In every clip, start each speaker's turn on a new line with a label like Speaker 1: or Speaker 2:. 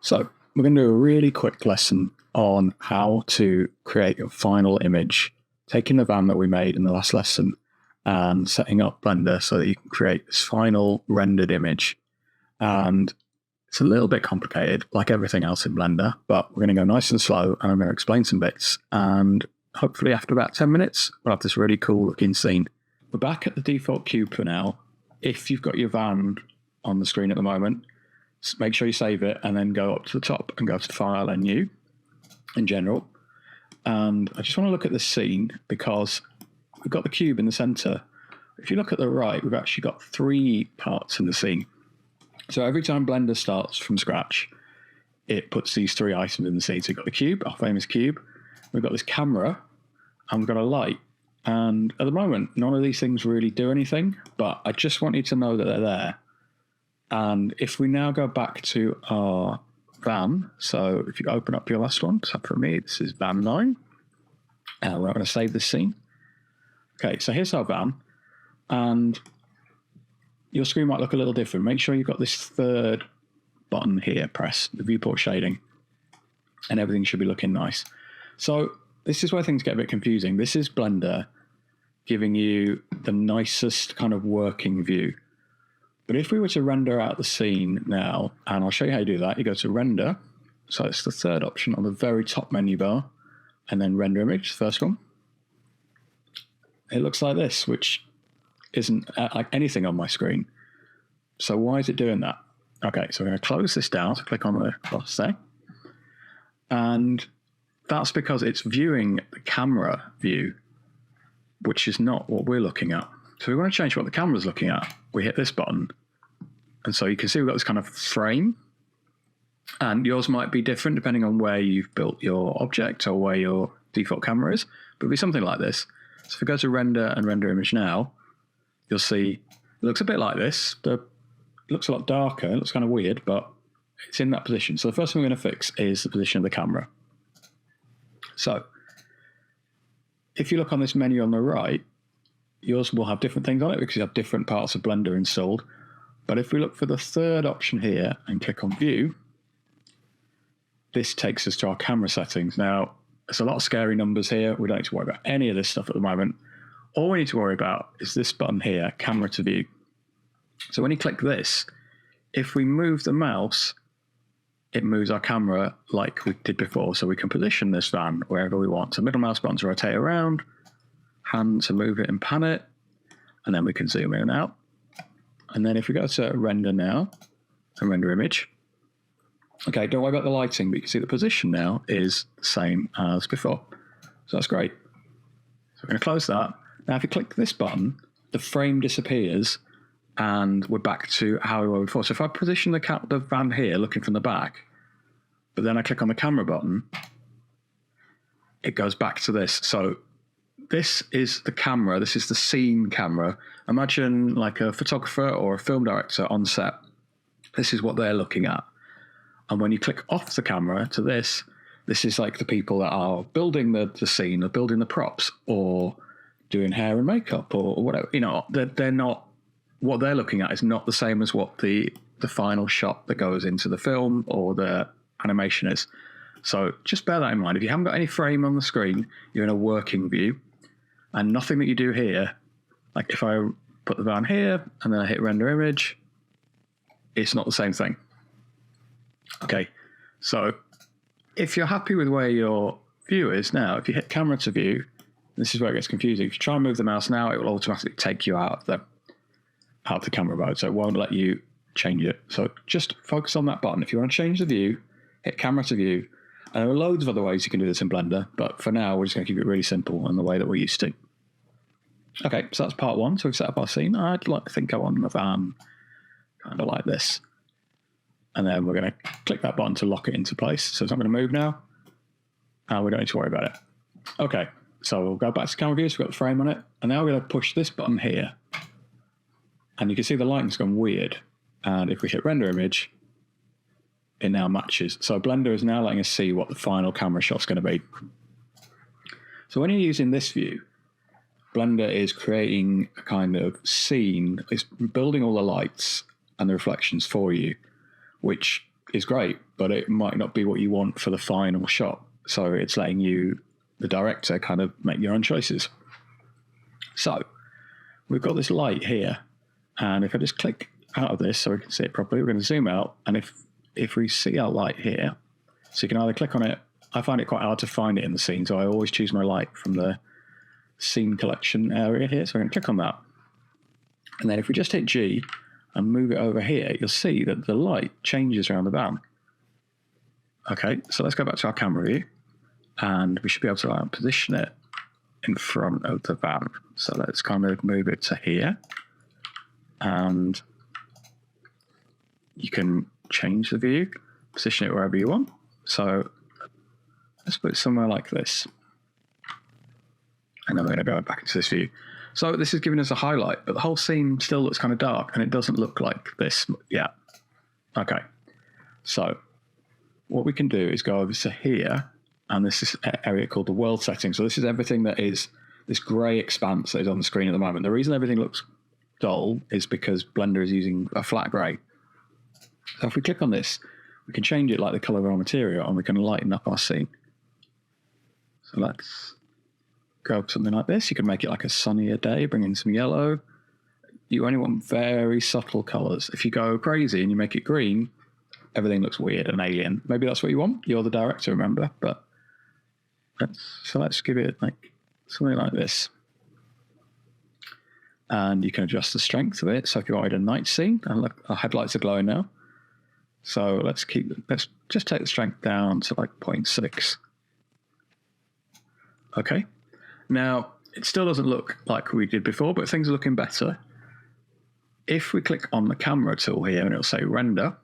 Speaker 1: So we're going to do a really quick lesson on how to create your final image, taking the van that we made in the last lesson and setting up Blender so that you can create this final rendered image. And it's a little bit complicated, like everything else in Blender, but we're going to go nice and slow and I'm going to explain some bits. And hopefully after about 10 minutes, we'll have this really cool looking scene. We're back at the default cube for now. If you've got your van on the screen at the moment, make sure you save it and then go up to the top and go to File and New in General. And I just want to look at this scene because we've got the cube in the center. If you look at the right, we've actually got three parts in the scene. So every time Blender starts from scratch, it puts these three items in the scene. So we've got the cube, our famous cube. We've got this camera and we've got a light. And at the moment, none of these things really do anything, but I just want you to know that they're there. And if we now go back to our van, so if you open up your last one, so for me, this is van 9, and we're going to save this scene. Okay, so here's our van, and your screen might look a little different. Make sure you've got this third button here pressed, the viewport shading, and everything should be looking nice. So this is where things get a bit confusing. This is Blender giving you the nicest kind of working view. But if we were to render out the scene now, and I'll show you how you do that, you go to Render. So it's the third option on the very top menu bar, and then Render Image, first one. It looks like this, which isn't like anything on my screen. So why is it doing that? Okay, so we're going to close this down, so click on the plus there. And that's because it's viewing the camera view, which is not what we're looking at. So we want to change what the camera's looking at. We hit this button. And so you can see we've got this kind of frame. And yours might be different depending on where you've built your object or where your default camera is. But it'll be something like this. So if we go to Render and Render Image now, you'll see it looks a bit like this. It looks a lot darker. It looks kind of weird, but it's in that position. So the first thing we're going to fix is the position of the camera. So if you look on this menu on the right, yours will have different things on it because you have different parts of Blender installed. But if we look for the third option here and click on View, this takes us to our camera settings. Now, there's a lot of scary numbers here. We don't need to worry about any of this stuff at the moment. All we need to worry about is this button here, Camera to View. So when you click this, if we move the mouse, it moves our camera like we did before. So we can position this van wherever we want. So middle mouse button to rotate around, hand to move it and pan it, and then we can zoom in and out. And then if we go to Render now and Render Image, okay, don't worry about the lighting, but you can see the position now is the same as before. So that's great. So we're going to close that. Now if you click this button, the frame disappears and we're back to how we were before. So if I position the van here looking from the back, but then I click on the camera button, it goes back to this. So this is the camera, this is the scene camera. Imagine like a photographer or a film director on set. This is what they're looking at. And when you click off the camera to this is like the people that are building the scene or building the props or doing hair and makeup or whatever. You know, they're not, what they're looking at is not the same as what the final shot that goes into the film or the animation is. So just bear that in mind. If you haven't got any frame on the screen, you're in a working view. And nothing that you do here, like if I put the van here and then I hit Render Image, it's not the same thing. Okay, so if you're happy with where your view is now, if you hit Camera to View, this is where it gets confusing. If you try and move the mouse now, it will automatically take you out of the camera mode, so it won't let you change it. So just focus on that button. If you want to change the view, hit Camera to View. And there are loads of other ways you can do this in Blender, but for now, we're just going to keep it really simple in the way that we're used to. Okay, so that's part one. So we've set up our scene. I'd like to think I want the van kind of like this. And then we're going to click that button to lock it into place. So it's not going to move now. And we don't need to worry about it. Okay, so we'll go back to camera view. So we've got the frame on it. And now we're going to push this button here. And you can see the lighting's gone weird. And if we hit Render Image, it now matches. So Blender is now letting us see what the final camera shot's going to be. So when you're using this view, Blender is creating a kind of scene. It's building all the lights and the reflections for you, which is great, but it might not be what you want for the final shot. So it's letting you, the director, kind of make your own choices. So we've got this light here, and if I just click out of this so we can see it properly, we're going to zoom out, and if we see our light here, so you can either click on it. I find it quite hard to find it in the scene, so I always choose my light from the scene collection area here. So I'm going to click on that, and then if we just hit G and move it over here, you'll see that the light changes around the van. Okay, so let's go back to our camera view, and we should be able to position it in front of the van. So let's kind of move it to here, and you can change the view, position it wherever you want. So let's put it somewhere like this, and then we're going to go back into this view. So this is giving us a highlight, but the whole scene still looks kind of dark, and it doesn't look like this yet. Okay, so what we can do is go over to here, and this is an area called the world setting. So this is everything that is this grey expanse that is on the screen at the moment. The reason everything looks dull is because Blender is using a flat grey. So if we click on this, we can change it like the colour of our material, and we can lighten up our scene. So let's go up something like this. You can make it like a sunnier day, bring in some yellow. You only want very subtle colours. If you go crazy and you make it green, everything looks weird and alien. Maybe that's what you want. You're the director, remember? But let's give it like something like this. And you can adjust the strength of it. So if you wanted a night scene, and look, our headlights are glowing now. So let's just take the strength down to like 0.6. Okay. Now, it still doesn't look like we did before, but things are looking better. If we click on the camera tool here, and it'll say render,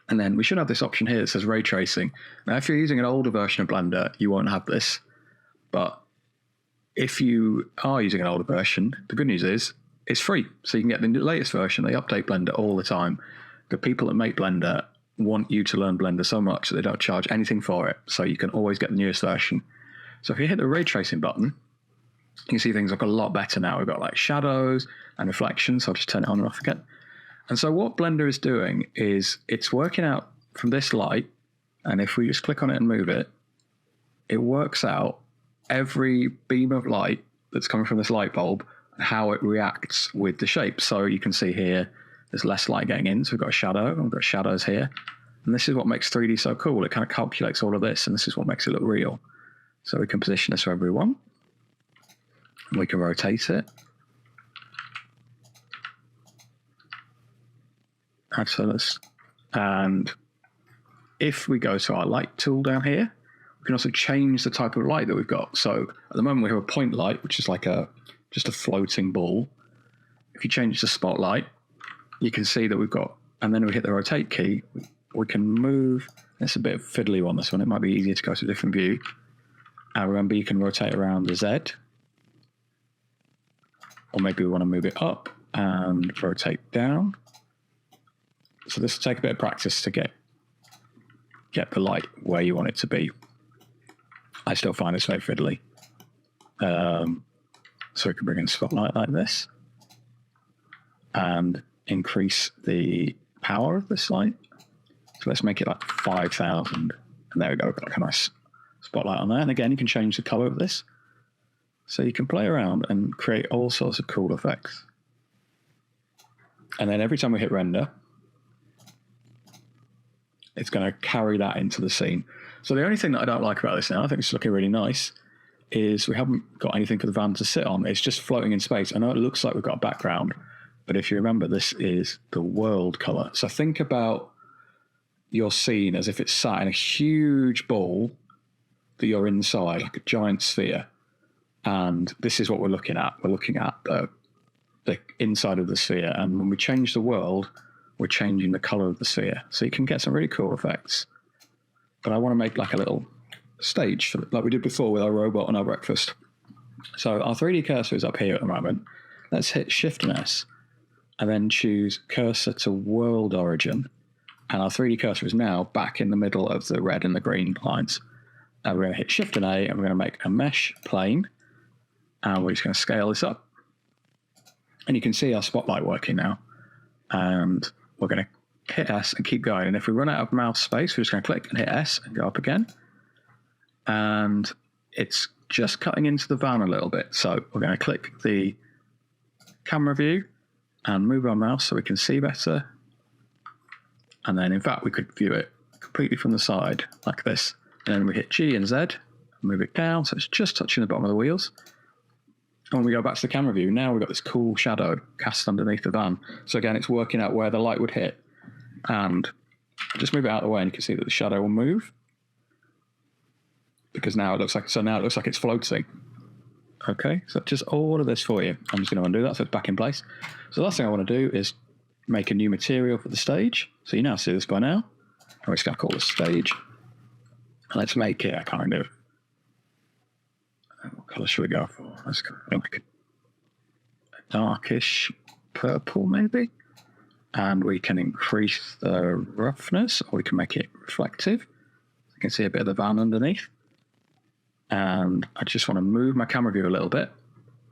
Speaker 1: and then we should have this option here that says ray tracing. Now, if you're using an older version of Blender, you won't have this. But if you are using an older version, the good news is it's free. So you can get the latest version. They update Blender all the time. The people that make Blender want you to learn Blender so much that they don't charge anything for it. So you can always get the newest version. So if you hit the ray tracing button, you can see things look a lot better now. We've got like shadows and reflections. So I'll just turn it on and off again. And so what Blender is doing is it's working out from this light, and if we just click on it and move it, it works out every beam of light that's coming from this light bulb and how it reacts with the shape. So you can see here, there's less light getting in, so we've got a shadow, and we've got shadows here. And this is what makes 3D so cool. It kind of calculates all of this, and this is what makes it look real. So we can position this wherever we want. We can rotate it. And if we go to our light tool down here, we can also change the type of light that we've got. So at the moment we have a point light, which is like just a floating ball. If you change it to spotlight, you can see that we've got, and then we hit the rotate key, we can move. It's a bit fiddly on this one. It might be easier to go to a different view. And remember, you can rotate around the Z. Or maybe we want to move it up and rotate down. So this will take a bit of practice to get the light where you want it to be. I still find this very fiddly. So we can bring in spotlight like this and increase the power of this light. So let's make it like 5,000. And there we go, we've got like a nice spotlight on there. And again, you can change the color of this. So you can play around and create all sorts of cool effects. And then every time we hit render, it's going to carry that into the scene. So the only thing that I don't like about this now, I think it's looking really nice, is we haven't got anything for the van to sit on. It's just floating in space. I know it looks like we've got a background, but if you remember, this is the world color. So think about your scene as if it's sat in a huge ball that you're inside, like a giant sphere. And this is what we're looking at. We're looking at the inside of the sphere. And when we change the world, we're changing the color of the sphere. So you can get some really cool effects. But I want to make like a little stage, like we did before with our robot and our breakfast. So our 3D cursor is up here at the moment. Let's hit Shift and S, and then choose Cursor to World Origin. And our 3D cursor is now back in the middle of the red and the green lines. And we're going to hit Shift and A, and we're going to make a mesh plane. And we're just going to scale this up. And you can see our spotlight working now. And we're going to hit S and keep going. And if we run out of mouse space, we're just going to click and hit S and go up again. And it's just cutting into the van a little bit. So we're going to click the camera view and move our mouse so we can see better. And then in fact, we could view it completely from the side like this. And then we hit G and Z and move it down. So it's just touching the bottom of the wheels. And when we go back to the camera view, now we've got this cool shadow cast underneath the van. So again, it's working out where the light would hit. And just move it out of the way and you can see that the shadow will move. Because now it looks like, it's floating. Okay, so just all of this for you. I'm just going to undo that so it's back in place. So the last thing I want to do is make a new material for the stage. So you now see this by now. I'm just going to call this stage. And let's make it a kind of, what colour should we go for? Let's go make it a darkish purple maybe. And we can increase the roughness or we can make it reflective. You can see a bit of the van underneath. And I just want to move my camera view a little bit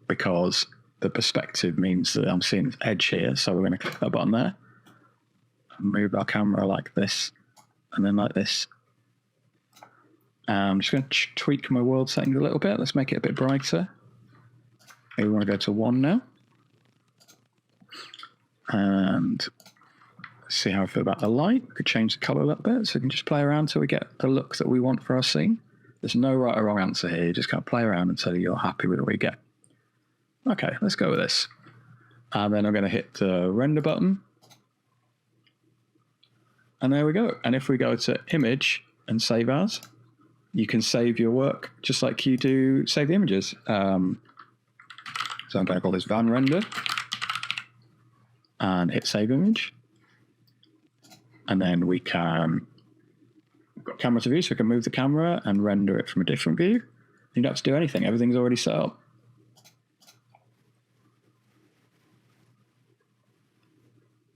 Speaker 1: because the perspective means that I'm seeing this edge here. So we're going to click that button there and move our camera like this and then like this. I'm just going to tweak my world settings a little bit. Let's make it a bit brighter. Maybe we want to go to 1 now. And see how I feel about the light. We could change the color a little bit so we can just play around until we get the look that we want for our scene. There's no right or wrong answer here. You just kind of play around until you're happy with what you get. Okay, let's go with this. And then I'm going to hit the render button. And there we go. And if we go to image and save as, you can save your work just like you do save the images. So I'm going to call this van render and hit save image. And then we can, we've got camera to view, so we can move the camera and render it from a different view. You don't have to do anything. Everything's already set up.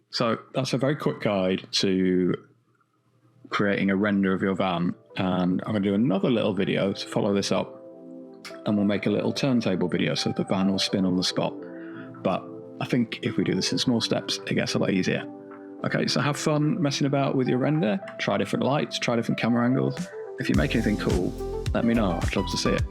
Speaker 1: So that's a very quick guide to creating a render of your van. And I'm going to do another little video to follow this up. And we'll make a little turntable video so the van will spin on the spot. But I think if we do this in small steps, it gets a lot easier. Okay, so have fun messing about with your render. Try different lights, try different camera angles. If you make anything cool, let me know. I'd love to see it.